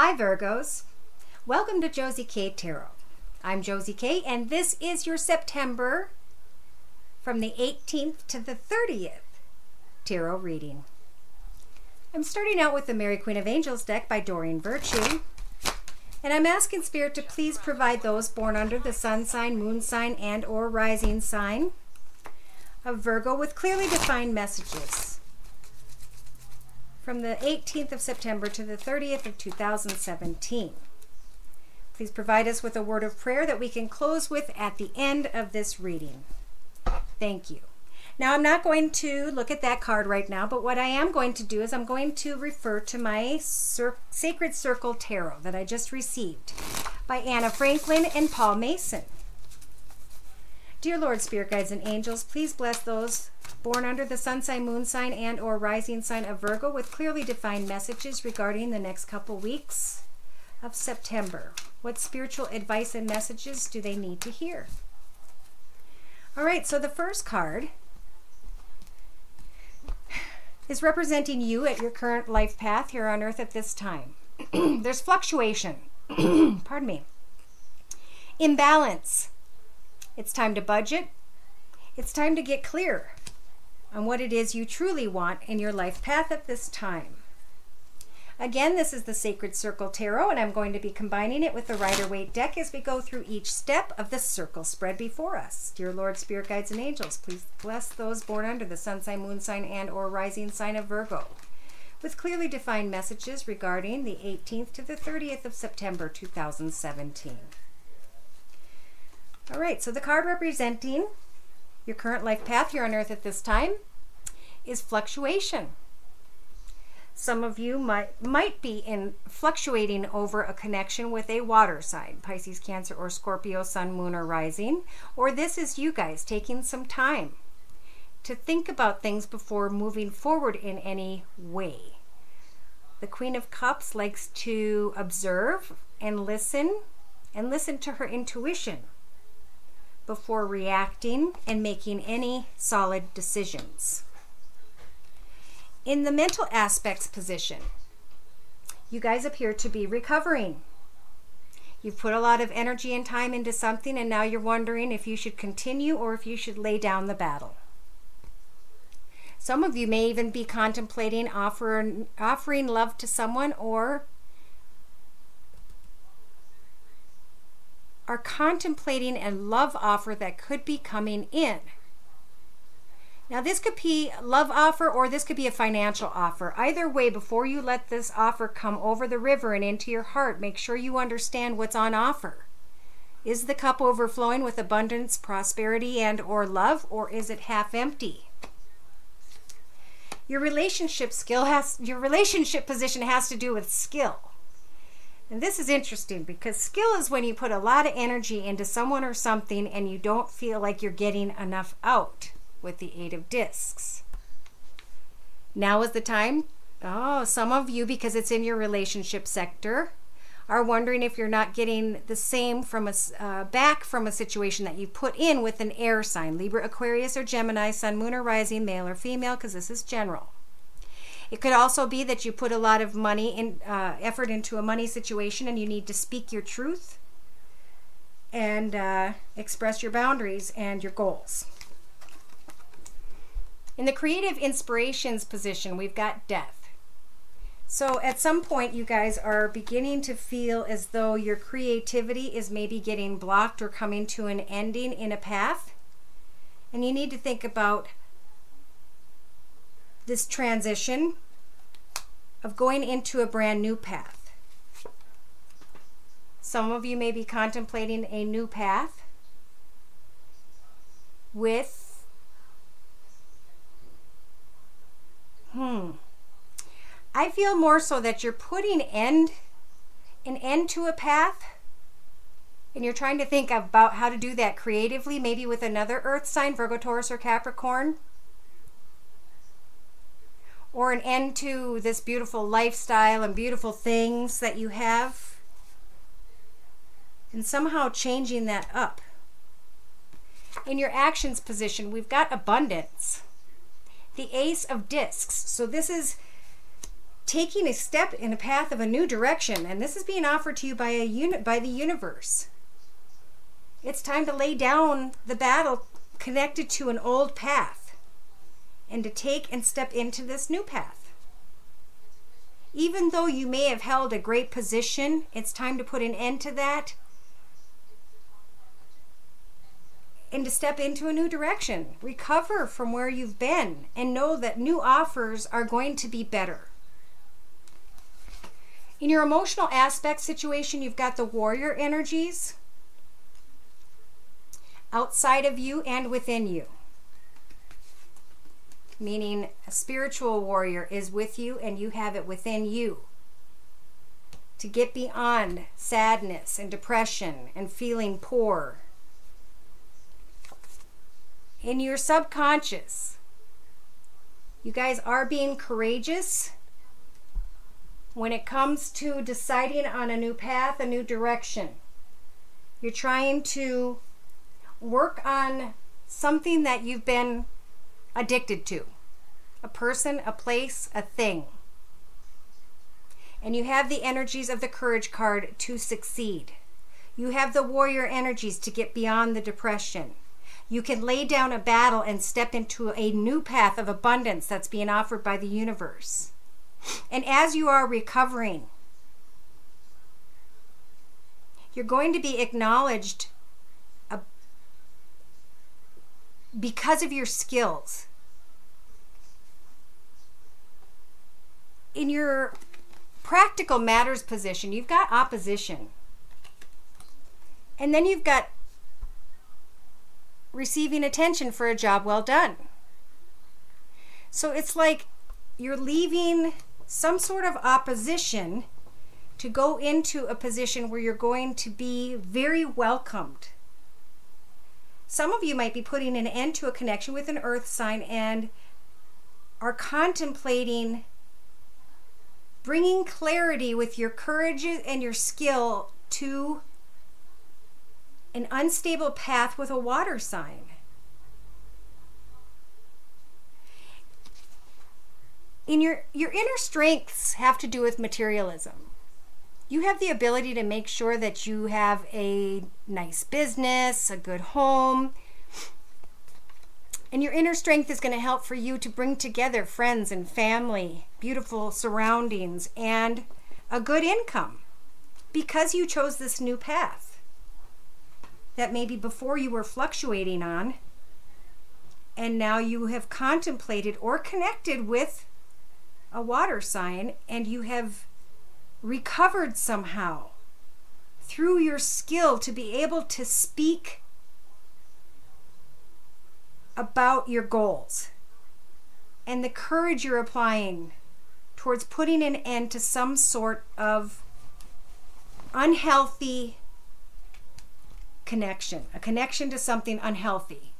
Hi Virgos, welcome to Josie K Tarot. I'm Josie K and this is your September from the 18th to the 30th tarot reading. I'm starting out with the Mary Queen of Angels deck by Doreen Virtue, and I'm asking Spirit to please provide those born under the sun sign, moon sign, and or rising sign of Virgo with clearly defined messages from the 18th of September to the 30th of 2017. Please provide us with a word of prayer that we can close with at the end of this reading. Thank you. Now, I'm not going to look at that card right now, but what I am going to do is I'm going to refer to my Sacred Circle Tarot that I just received by Anna Franklin and Paul Mason. Dear Lord, Spirit Guides, and Angels, please bless those born under the sun sign, moon sign, and or rising sign of Virgo with clearly defined messages regarding the next couple weeks of September. What spiritual advice and messages do they need to hear? All right, so the first card is representing you at your current life path here on earth at this time. There's fluctuation. Pardon me. Imbalance. It's time to budget. It's time to get clear on what it is you truly want in your life path at this time. Again, this is the Sacred Circle Tarot, and I'm going to be combining it with the Rider-Waite deck as we go through each step of the circle spread before us. Dear Lord, Spirit Guides, and Angels, please bless those born under the sun sign, moon sign, and or rising sign of Virgo with clearly defined messages regarding the 18th to the 30th of September 2017. All right, so the card representing your current life path here on earth at this time is fluctuation. Some of you might be fluctuating over a connection with a water sign, Pisces, Cancer, or Scorpio, sun, moon, or rising. Or this is you guys taking some time to think about things before moving forward in any way. The Queen of Cups likes to observe and listen to her intuition before reacting and making any solid decisions. In the mental aspects position, you guys appear to be recovering. You've put a lot of energy and time into something, and now you're wondering if you should continue or if you should lay down the battle. Some of you may even be contemplating offering love to someone, or are contemplating a love offer that could be coming in. Now, this could be a love offer or this could be a financial offer. Either way, before you let this offer come over the river and into your heart, make sure you understand what's on offer. Is the cup overflowing with abundance, prosperity, and or love, or is it half empty? Your relationship position has to do with skill. And this is interesting because skill is when you put a lot of energy into someone or something and you don't feel like you're getting enough out with the Eight of Discs. Now is the time. Some of you, because it's in your relationship sector, are wondering if you're not getting the same from back from a situation that you put in with an air sign, Libra, Aquarius, or Gemini, sun, moon, or rising, male or female, because this is general. It could also be that you put a lot of money effort into a money situation and you need to speak your truth and express your boundaries and your goals. In the creative inspirations position, we've got death. So at some point, you guys are beginning to feel as though your creativity is maybe getting blocked or coming to an ending in a path. And you need to think about this transition of going into a brand new path. Some of you may be contemplating a new path with I feel more so that you're putting an end to a path, and you're trying to think about how to do that creatively, maybe with another earth sign, Virgo, Taurus, or Capricorn. Or an end to this beautiful lifestyle and beautiful things that you have, and somehow changing that up. In your actions position, we've got abundance. The Ace of Discs. So this is taking a step in a path of a new direction, and this is being offered to you by the universe. It's time to lay down the battle connected to an old path and to take and step into this new path. Even though you may have held a great position, it's time to put an end to that and to step into a new direction. Recover from where you've been and know that new offers are going to be better. In your emotional aspect situation, you've got the warrior energies outside of you and within you. Meaning a spiritual warrior is with you and you have it within you to get beyond sadness and depression and feeling poor. In your subconscious, you guys are being courageous when it comes to deciding on a new path, a new direction. You're trying to work on something that you've been addicted to. A person, a place, a thing. And you have the energies of the courage card to succeed. You have the warrior energies to get beyond the depression. You can lay down a battle and step into a new path of abundance that's being offered by the universe. And as you are recovering, you're going to be acknowledged because of your skills. In your practical matters position, you've got opposition. And then you've got receiving attention for a job well done. So it's like you're leaving some sort of opposition to go into a position where you're going to be very welcomed. Some of you might be putting an end to a connection with an earth sign and are contemplating bringing clarity with your courage and your skill to an unstable path with a water sign. In your inner strengths have to do with materialism. You have the ability to make sure that you have a nice business, a good home. And your inner strength is going to help for you to bring together friends and family, beautiful surroundings, and a good income because you chose this new path that maybe before you were fluctuating on, and now you have contemplated or connected with a water sign, and you have recovered somehow through your skill to be able to speak about your goals and the courage you're applying towards putting an end to some sort of unhealthy connection, a connection to something unhealthy.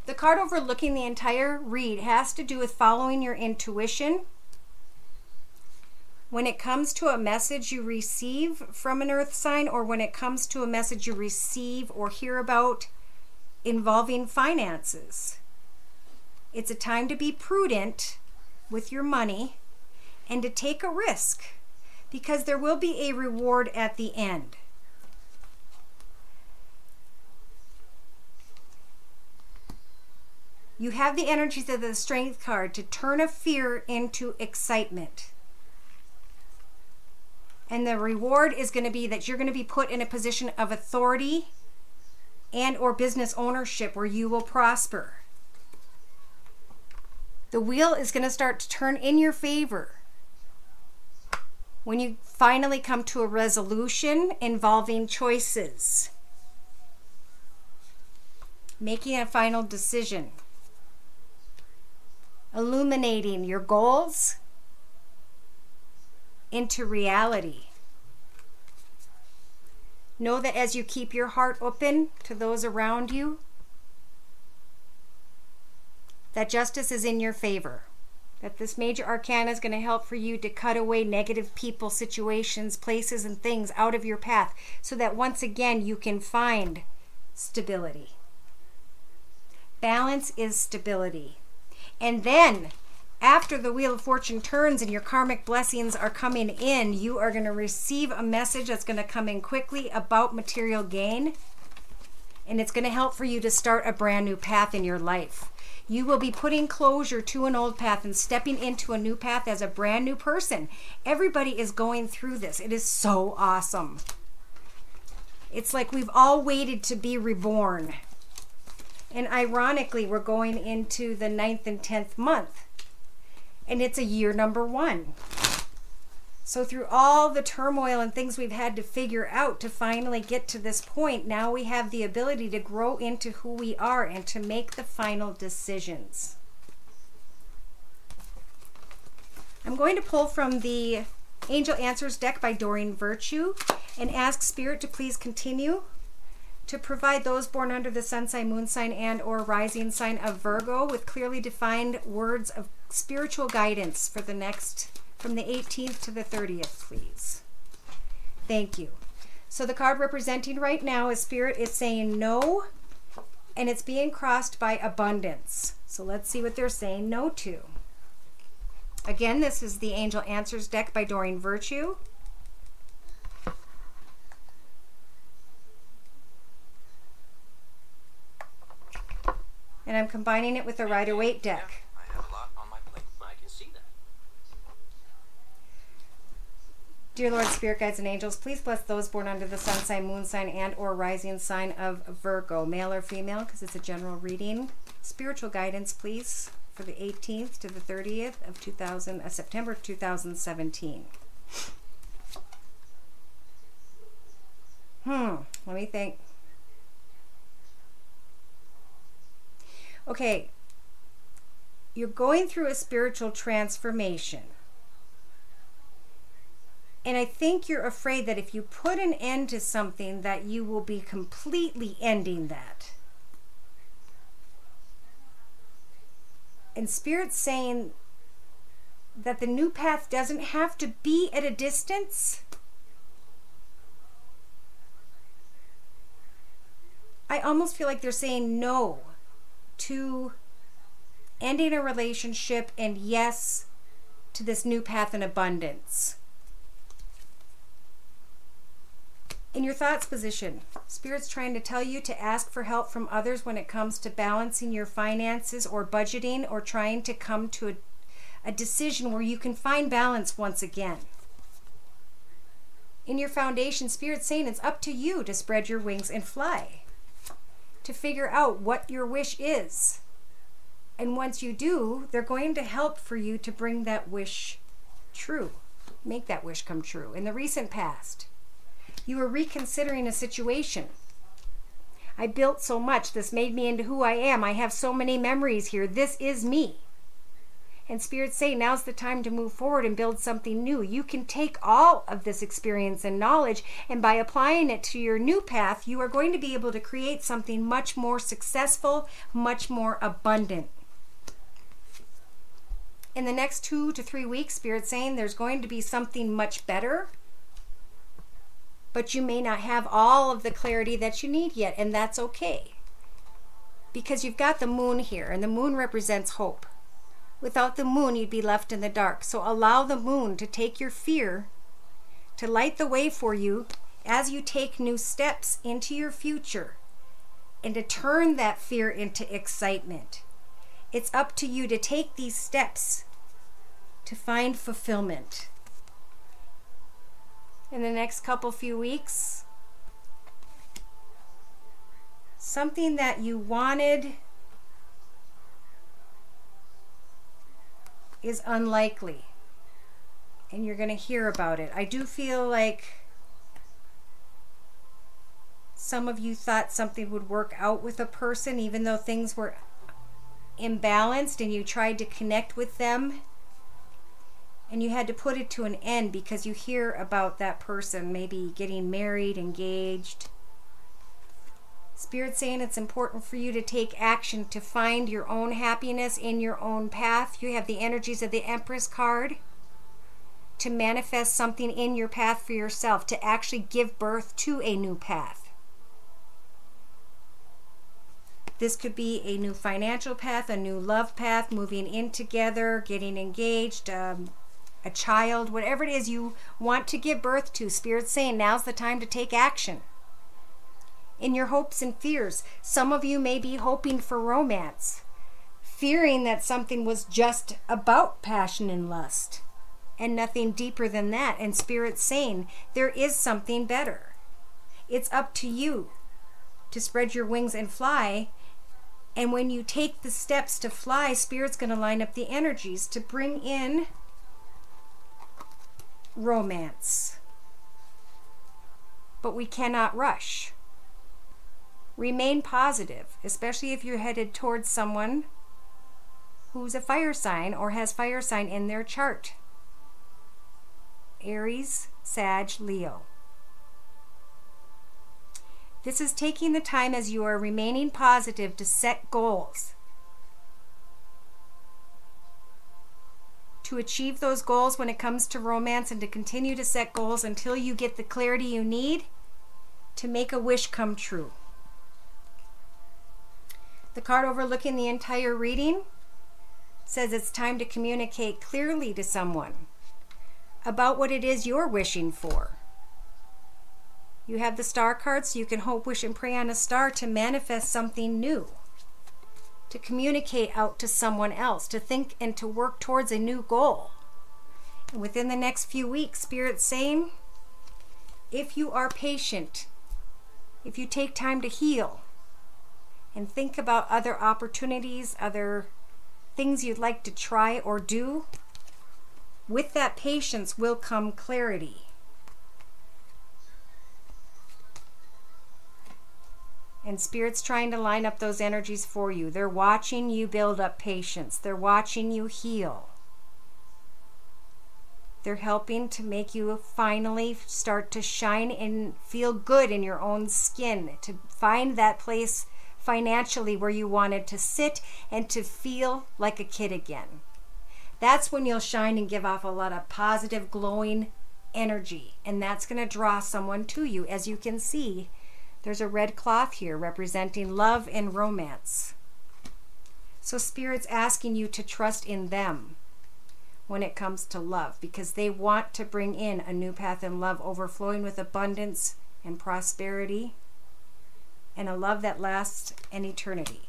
The card overlooking the entire read has to do with following your intuition. When it comes to a message you receive from an earth sign, or when it comes to a message you receive or hear about involving finances, it's a time to be prudent with your money and to take a risk, because there will be a reward at the end. You have the energies of the Strength card to turn a fear into excitement. And the reward is going to be that you're going to be put in a position of authority and or business ownership where you will prosper. The wheel is going to start to turn in your favor when you finally come to a resolution involving choices. Making a final decision. Illuminating your goals into reality. Know that as you keep your heart open to those around you, that justice is in your favor. That this major arcana is going to help for you to cut away negative people, situations, places, and things out of your path, so that once again you can find stability. Balance is stability. And then after the Wheel of Fortune turns and your karmic blessings are coming in, you are going to receive a message that's going to come in quickly about material gain. And it's going to help for you to start a brand new path in your life. You will be putting closure to an old path and stepping into a new path as a brand new person. Everybody is going through this. It is so awesome. It's like we've all waited to be reborn. And ironically, we're going into the 9th and 10th month. And it's a year number 1. So through all the turmoil and things we've had to figure out to finally get to this point, now we have the ability to grow into who we are and to make the final decisions. I'm going to pull from the Angel Answers deck by Doreen Virtue and ask Spirit to please continue to provide those born under the sun sign, moon sign, and or rising sign of Virgo with clearly defined words of spiritual guidance for the next, from the 18th to the 30th, please. Thank you. So the card representing right now is Spirit is saying no, and it's being crossed by abundance. So let's see what they're saying no to. Again, this is the Angel Answers deck by Doreen Virtue. And I'm combining it with the Rider-Waite deck. I have a lot on my plate. I can see that. Dear Lord, Spirit, Guides, and Angels, please bless those born under the sun sign, moon sign, and or rising sign of Virgo, male or female, because it's a general reading. Spiritual guidance, please, for the 18th to the 30th of September 2017. Let me think. Okay, you're going through a spiritual transformation. And I think you're afraid that if you put an end to something, that you will be completely ending that. And Spirit's saying that the new path doesn't have to be at a distance. I almost feel like they're saying no to ending a relationship and yes to this new path in abundance. In your thoughts position, Spirit's trying to tell you to ask for help from others when it comes to balancing your finances or budgeting or trying to come to a decision where you can find balance once again. In your foundation, Spirit's saying it's up to you to spread your wings and fly, to figure out what your wish is. And once you do, they're going to help for you to bring that wish true, make that wish come true. In the recent past, you were reconsidering a situation. I built so much. This made me into who I am. I have so many memories here. This is me. And Spirit's saying now's the time to move forward and build something new. You can take all of this experience and knowledge, and by applying it to your new path, you are going to be able to create something much more successful, much more abundant. In the next 2 to 3 weeks, Spirit's saying there's going to be something much better, but you may not have all of the clarity that you need yet, and that's okay. Because you've got the moon here, and the moon represents hope. Without the moon, you'd be left in the dark. So allow the moon to take your fear, to light the way for you as you take new steps into your future, and to turn that fear into excitement. It's up to you to take these steps to find fulfillment. In the next few weeks, something that you wanted is unlikely, and you're going to hear about it. I do feel like some of you thought something would work out with a person even though things were imbalanced, and you tried to connect with them and you had to put it to an end because you hear about that person maybe getting married, engaged. Spirit's saying it's important for you to take action to find your own happiness in your own path. You have the energies of the Empress card to manifest something in your path for yourself, to actually give birth to a new path. This could be a new financial path, a new love path, moving in together, getting engaged, a child, whatever it is you want to give birth to. Spirit's saying now's the time to take action. In your hopes and fears, some of you may be hoping for romance, fearing that something was just about passion and lust and nothing deeper than that. And Spirit's saying there is something better. It's up to you to spread your wings and fly. And when you take the steps to fly, Spirit's going to line up the energies to bring in romance. But we cannot rush. Remain positive, especially if you're headed towards someone who's a fire sign or has fire sign in their chart. Aries, Sag, Leo. This is taking the time as you are remaining positive to set goals. To achieve those goals when it comes to romance, and to continue to set goals until you get the clarity you need to make a wish come true. The card overlooking the entire reading says it's time to communicate clearly to someone about what it is you're wishing for. You have the star card, so you can hope, wish, and pray on a star to manifest something new, to communicate out to someone else, to think and to work towards a new goal. And within the next few weeks, Spirit's saying, if you are patient, if you take time to heal and think about other opportunities, other things you'd like to try or do, with that patience will come clarity. And Spirit's trying to line up those energies for you. They're watching you build up patience. They're watching you heal. They're helping to make you finally start to shine and feel good in your own skin, to find that place financially where you wanted to sit and to feel like a kid again. That's when you'll shine and give off a lot of positive, glowing energy. And that's going to draw someone to you. As you can see, there's a red cloth here representing love and romance. So Spirit's asking you to trust in them when it comes to love, because they want to bring in a new path in love, overflowing with abundance and prosperity, and a love that lasts an eternity.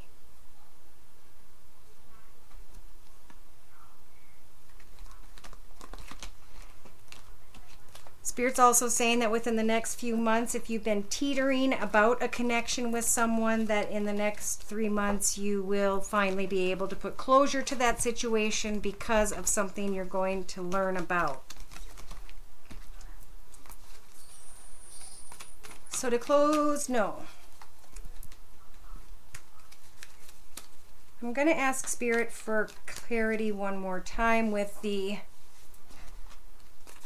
Spirit's also saying that within the next few months, if you've been teetering about a connection with someone, that in the next 3 months you will finally be able to put closure to that situation because of something you're going to learn about. So to close, no. I'm going to ask Spirit for clarity one more time with the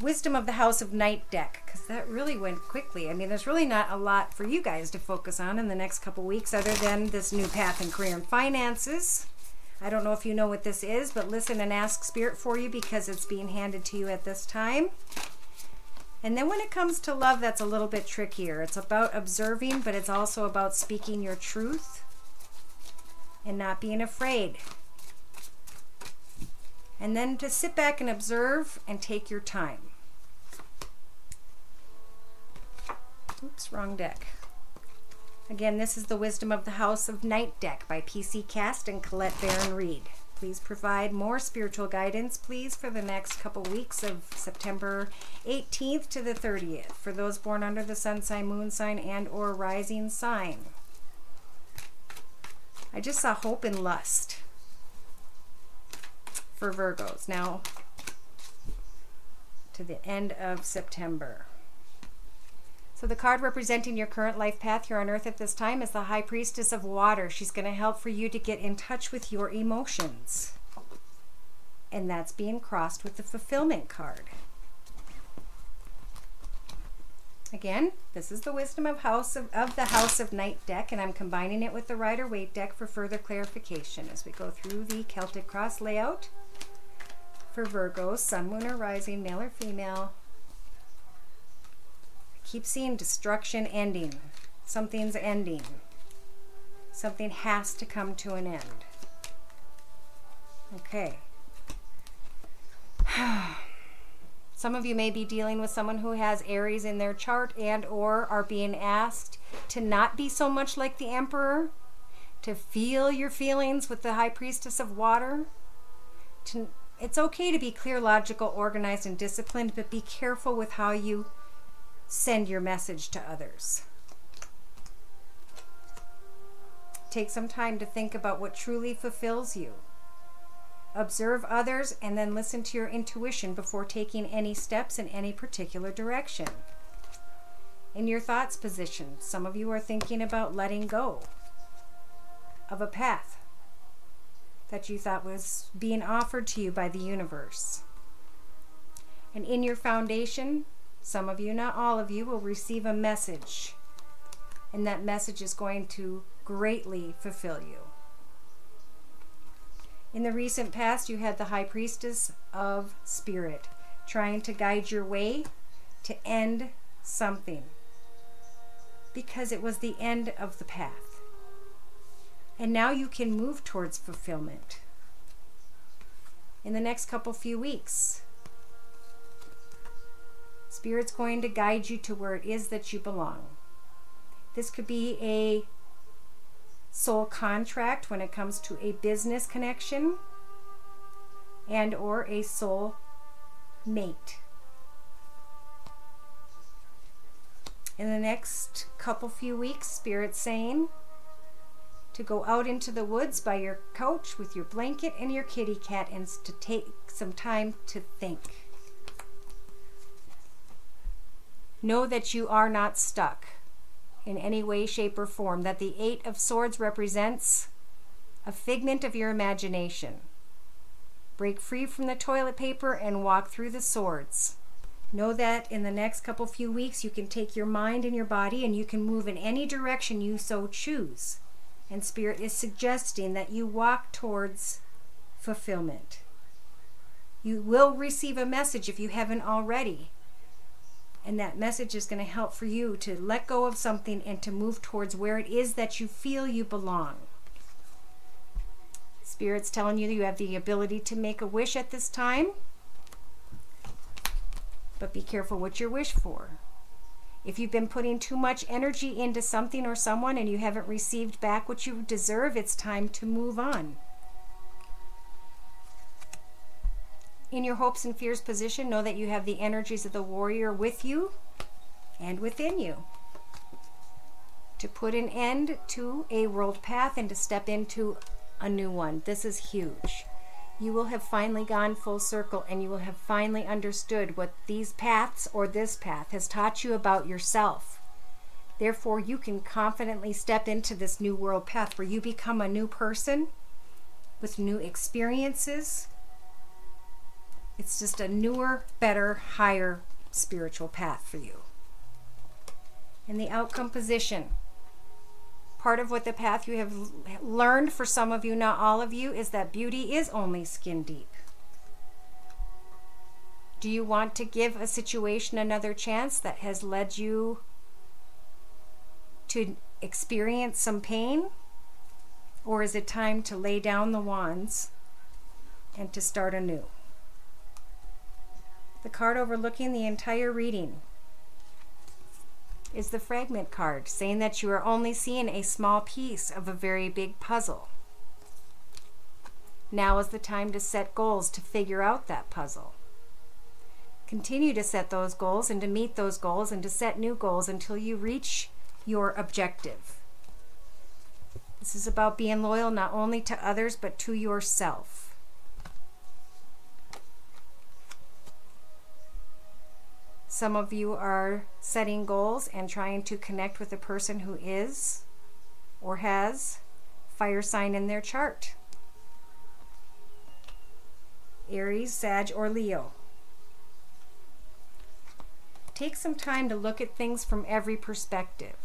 Wisdom of the House of Night deck, because that really went quickly. I mean, there's really not a lot for you guys to focus on in the next couple weeks other than this new path in career and finances. I don't know if you know what this is, but listen and ask Spirit for you, because it's being handed to you at this time. And then when it comes to love, that's a little bit trickier. It's about observing, but it's also about speaking your truth and not being afraid. And then to sit back and observe and take your time. Oops, wrong deck. Again, this is the Wisdom of the House of Night deck by PC Cast and Colette Baron Reed. Please provide more spiritual guidance, please, for the next couple weeks of September 18th to the 30th for those born under the sun sign, moon sign, and or rising sign. I just saw hope and lust for Virgos now to the end of September. So the card representing your current life path here on Earth at this time is the High Priestess of Water. She's going to help for you to get in touch with your emotions. And that's being crossed with the Fulfillment card. Again, this is the Wisdom of the House of Night deck, and I'm combining it with the Rider-Waite deck for further clarification as we go through the Celtic Cross layout for Virgo, Sun, Moon, or Rising, male or female. Keep seeing destruction ending. Something's ending. Something has to come to an end. Okay. Some of you may be dealing with someone who has Aries in their chart and or are being asked to not be so much like the Emperor, to feel your feelings with the High Priestess of Water. It's okay to be clear, logical, organized, and disciplined, but be careful with how you send your message to others. Take some time to think about what truly fulfills you. Observe others and then listen to your intuition before taking any steps in any particular direction. In your thoughts position, some of you are thinking about letting go of a path that you thought was being offered to you by the universe. And in your foundation, some of you, not all of you, will receive a message. And that message is going to greatly fulfill you. In the recent past, you had the High Priestess of Spirit trying to guide your way to end something, because it was the end of the path. And now you can move towards fulfillment. In the next few weeks, Spirit's going to guide you to where it is that you belong. This could be a soul contract when it comes to a business connection and or a soul mate. In the next few weeks, Spirit's saying to go out into the woods by your couch with your blanket and your kitty cat and to take some time to think. Know that you are not stuck in any way, shape, or form, that the Eight of Swords represents a figment of your imagination. Break free from the toilet paper and walk through the swords. Know that in the next few weeks you can take your mind and your body and you can move in any direction you so choose. And Spirit is suggesting that you walk towards fulfillment. You will receive a message if you haven't already. And that message is going to help for you to let go of something and to move towards where it is that you feel you belong. Spirit's telling you that you have the ability to make a wish at this time. But be careful what you wish for. If you've been putting too much energy into something or someone and you haven't received back what you deserve, it's time to move on. In your hopes and fears position, know that you have the energies of the warrior with you and within you to put an end to a world path and to step into a new one. This is huge. You will have finally gone full circle and you will have finally understood what these paths or this path has taught you about yourself. Therefore, you can confidently step into this new world path where you become a new person with new experiences. It's just a newer, better, higher spiritual path for you. In the outcome position, part of what the path you have learned, for some of you, not all of you, is that beauty is only skin deep. Do you want to give a situation another chance that has led you to experience some pain? Or is it time to lay down the wands and to start anew? The card overlooking the entire reading is the fragment card, saying that you are only seeing a small piece of a very big puzzle. Now is the time to set goals to figure out that puzzle. Continue to set those goals and to meet those goals and to set new goals until you reach your objective. This is about being loyal not only to others but to yourself. Some of you are setting goals and trying to connect with a person who is or has fire sign in their chart. Aries, Sag, or Leo. Take some time to look at things from every perspective.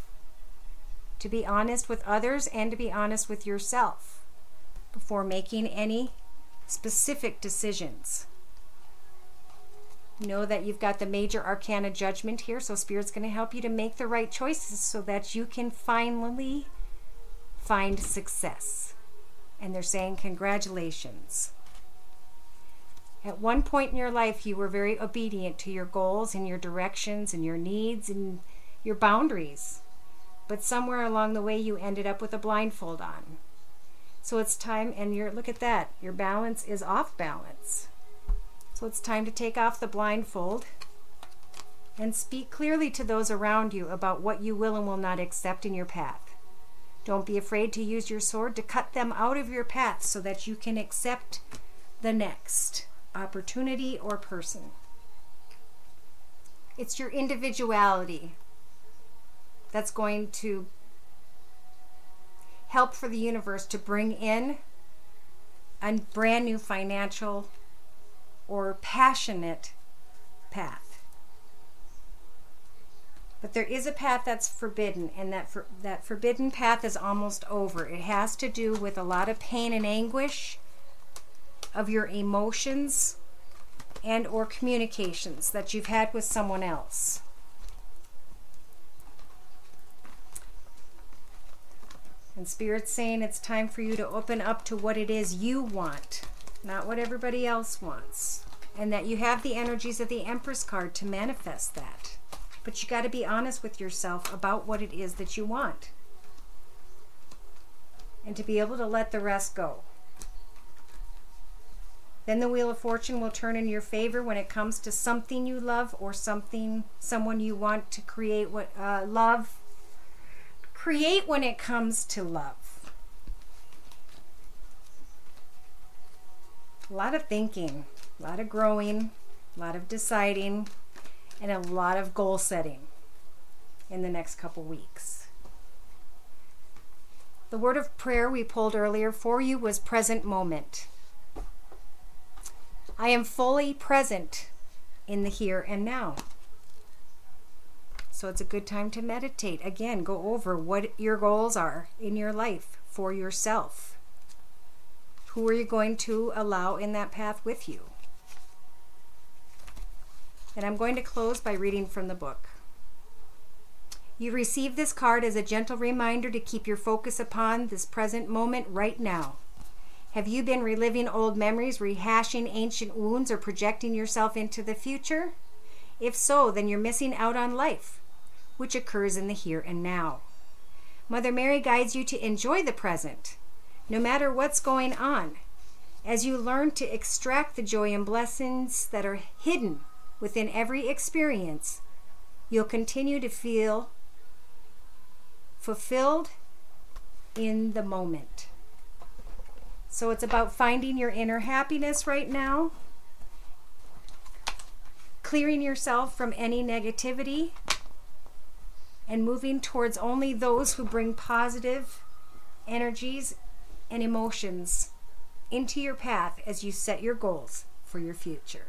To be honest with others and to be honest with yourself before making any specific decisions. Know that you've got the major arcana judgment here, so Spirit's going to help you to make the right choices so that you can finally find success. And they're saying congratulations. At one point in your life, you were very obedient to your goals and your directions and your needs and your boundaries. But somewhere along the way, you ended up with a blindfold on. So it's time, and look at that, your balance is off balance. So it's time to take off the blindfold and speak clearly to those around you about what you will and will not accept in your path. Don't be afraid to use your sword to cut them out of your path so that you can accept the next opportunity or person. It's your individuality that's going to help for the universe to bring in a brand new financial or passionate path. But there is a path that's forbidden, and that forbidden path is almost over. It has to do with a lot of pain and anguish of your emotions and or communications that you've had with someone else. And Spirit's saying it's time for you to open up to what it is you want, not what everybody else wants. And that you have the energies of the Empress card to manifest that. But you got to be honest with yourself about what it is that you want. And to be able to let the rest go. Then the Wheel of Fortune will turn in your favor when it comes to something you love or someone you want to create love. Create when it comes to love. A lot of thinking, a lot of growing, a lot of deciding, and a lot of goal setting in the next couple weeks. The word of prayer we pulled earlier for you was present moment. I am fully present in the here and now. So it's a good time to meditate. Again, go over what your goals are in your life for yourself. Who are you going to allow in that path with you? And I'm going to close by reading from the book. You receive this card as a gentle reminder to keep your focus upon this present moment right now. Have you been reliving old memories, rehashing ancient wounds, or projecting yourself into the future? If so, then you're missing out on life, which occurs in the here and now. Mother Mary guides you to enjoy the present, no matter what's going on, as you learn to extract the joy and blessings that are hidden within every experience. You'll continue to feel fulfilled in the moment. So it's about finding your inner happiness right now, clearing yourself from any negativity, and moving towards only those who bring positive energies and emotions into your path as you set your goals for your future.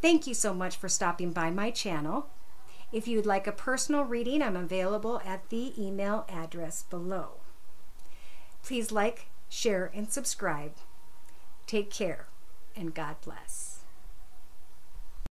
Thank you so much for stopping by my channel. If you'd like a personal reading, I'm available at the email address below. Please like, share, and subscribe. Take care, and God bless.